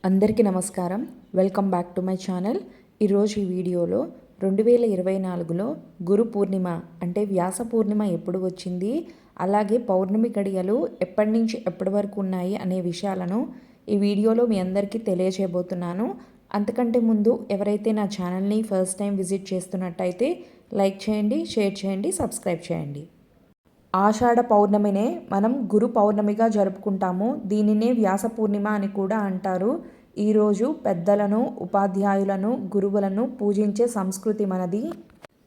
అందరికీ నమస్కారం. Welcome back to my channel. ఈరోజు ఈ వీడియోలో 2024లో గురు పూర్ణిమ అంటే వ్యాస పూర్ణిమ ఎప్పుడు వచ్చింది, అలాగే పౌర్ణమి గడియలు ఎప్పటి నుంచి ఎప్పటి వరకు ఉన్నాయి అనే విషయాలను ఈ వీడియోలో మీ అందరికీ తెలియజేయబోతున్నాను. అంతకంటే ముందు ఎవరైతే నా ఛానల్ని ఫస్ట్ టైం విజిట్ చేస్తున్నట్టయితే లైక్ చేయండి, షేర్ చేయండి, సబ్స్క్రైబ్ చేయండి. ఆషాఢ పౌర్ణమినే మనం గురు పౌర్ణమిగా జరుపుకుంటాము. దీనినే వ్యాస పూర్ణిమ అని కూడా అంటారు. ఈరోజు పెద్దలను, ఉపాధ్యాయులను, గురువులను పూజించే సంస్కృతి మనది.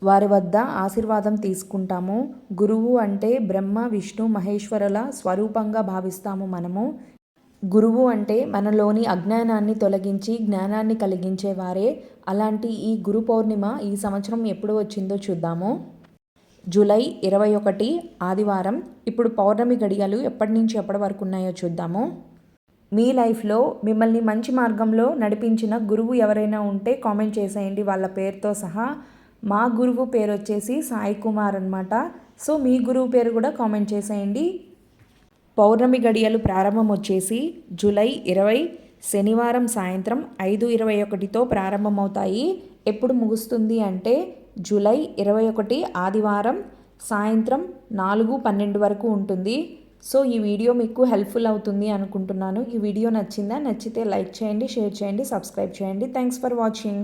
వారి వద్ద ఆశీర్వాదం తీసుకుంటాము. గురువు అంటే బ్రహ్మ, విష్ణు, మహేశ్వరుల స్వరూపంగా భావిస్తాము మనము. గురువు అంటే మనలోని అజ్ఞానాన్ని తొలగించి జ్ఞానాన్ని కలిగించేవారే. అలాంటి ఈ గురు పౌర్ణిమ ఈ సంవత్సరం ఎప్పుడు వచ్చిందో చూద్దాము. జూలై 21 ఆదివారం. ఇప్పుడు పౌర్ణమి గడియలు ఎప్పటి నుంచి ఎప్పటి వరకు ఉన్నాయో చూద్దాము. మీ లైఫ్లో మిమ్మల్ని మంచి మార్గంలో నడిపించిన గురువు ఎవరైనా ఉంటే కామెంట్ చేసేయండి వాళ్ళ పేరుతో సహా. మా గురువు పేరు వచ్చేసి సాయి కుమార్ అనమాట. సో మీ గురువు పేరు కూడా కామెంట్ చేసేయండి. పౌర్ణమి గడియలు ప్రారంభం వచ్చేసి జూలై 20 శనివారం సాయంత్రం 5:21తో ప్రారంభమవుతాయి. ఎప్పుడు ముగుస్తుంది అంటే జూలై 21 ఆదివారం సాయంత్రం 4:12 వరకు ఉంటుంది. సో ఈ వీడియో మీకు హెల్ప్ఫుల్ అవుతుంది అనుకుంటున్నాను. ఈ వీడియో నచ్చిందా? నచ్చితే లైక్ చేయండి, షేర్ చేయండి, సబ్స్క్రైబ్ చేయండి. Thanks for watching.